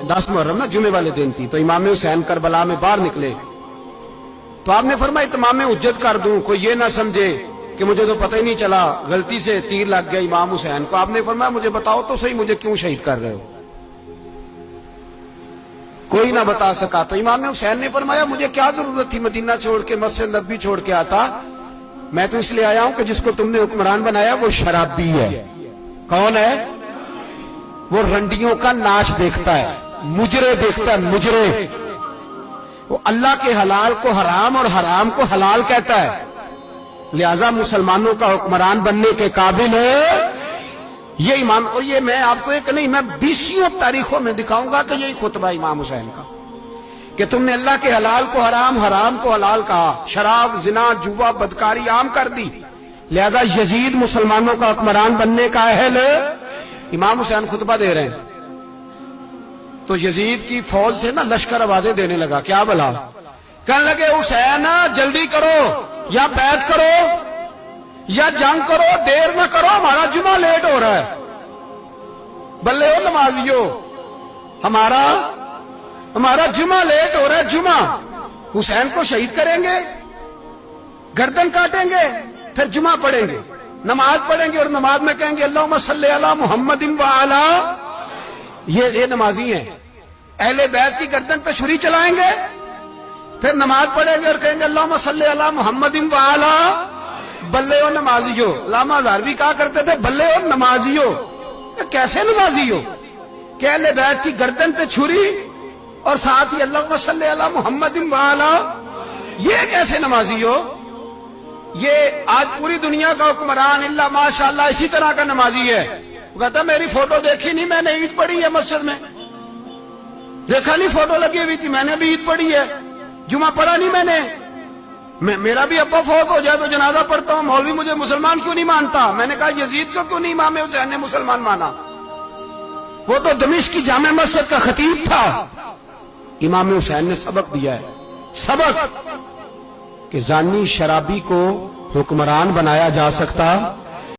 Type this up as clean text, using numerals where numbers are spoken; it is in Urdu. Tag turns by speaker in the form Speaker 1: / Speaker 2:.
Speaker 1: 10 محرم نا جمعے والے دن تھی، تو امام حسین کربلا میں باہر نکلے تو آپ نے فرمایا اتمام حجت کر دوں، کوئی یہ نہ سمجھے کہ مجھے تو پتہ ہی نہیں چلا، غلطی سے تیر لگ گیا امام حسین کو۔ آپ نے فرمایا مجھے بتاؤ تو صحیح مجھے کیوں شہید کر رہے ہو؟ کوئی نہ بتا سکا۔ تو امام حسین نے فرمایا مجھے کیا ضرورت تھی مدینہ چھوڑ کے، مسجد نبوی چھوڑ کے آتا، میں تو اس لیے آیا ہوں کہ جس کو تم نے حکمران بنایا وہ شرابی ہے۔ کون ہے؟ وہ رنڈیوں کا ناچ دیکھتا ہے، مجرے دیکھتا ہے، مجرے۔ وہ اللہ کے حلال کو حرام اور حرام کو حلال کہتا ہے، لہذا مسلمانوں کا حکمران بننے کے قابل ہے یہ امام۔ اور یہ میں آپ کو ایک نہیں، میں 20 تاریخوں میں دکھاؤں گا کہ یہی خطبہ امام حسین کا، کہ تم نے اللہ کے حلال کو حرام، حرام کو حلال کہا، شراب، زنا، جوا، بدکاری عام کر دی، لہذا یزید مسلمانوں کا حکمران بننے کا اہل ہے۔ امام حسین خطبہ دے رہے ہیں تو یزید کی فوج سے نا لشکر آوازیں دینے لگا، کیا بلا؟ کہنے لگے حسین جلدی کرو، یا بیعت کرو یا جنگ کرو، دیر نہ کرو، ہمارا جمعہ لیٹ ہو رہا ہے۔ بلے ہو نمازیو، ہمارا جمعہ لیٹ ہو رہا ہے۔ جمعہ حسین کو شہید کریں گے، گردن کاٹیں گے، پھر جمعہ پڑھیں گے، نماز پڑھیں گے، اور نماز میں کہیں گے اللہم صلی علی محمد وعلی، یہ نمازی ہیں۔ اہل بیت کی گردن پہ چھری چلائیں گے، پھر نماز پڑھیں گے اور کہیں گے اللہم صلی علی محمد وعلی، بلے ہو نمازیو۔ علامہ ہزاروی کہا کرتے تھے بلے ہو نمازیو۔ کیسے نمازی ہو کہ اہل بیت کی گردن پہ چھری اور ساتھ ہی اللہم صلی علی محمد وعلی، یہ کیسے نمازی ہو؟ یہ آج پوری دنیا کا حکمران اللہ ماشاءاللہ اسی طرح کا نمازی ہے۔ وہ کہتا میری فوٹو دیکھی نہیں، میں نے عید پڑھی ہے مسجد میں، دیکھا نہیں فوٹو لگی ہوئی تھی، میں نے بھی عید پڑھی ہے، جمعہ پڑھا نہیں میں نے، میرا بھی ابا فوت ہو جائے تو جنازہ پڑھتا ہوں، مولوی مجھے مسلمان کیوں نہیں مانتا؟ میں نے کہا یزید کو کیوں نہیں امام حسین نے مسلمان مانا؟ وہ تو دمشق کی جامع مسجد کا خطیب تھا۔ امام حسین نے سبق دیا ہے، سبق کہ زانی شرابی کو حکمران بنایا جا سکتا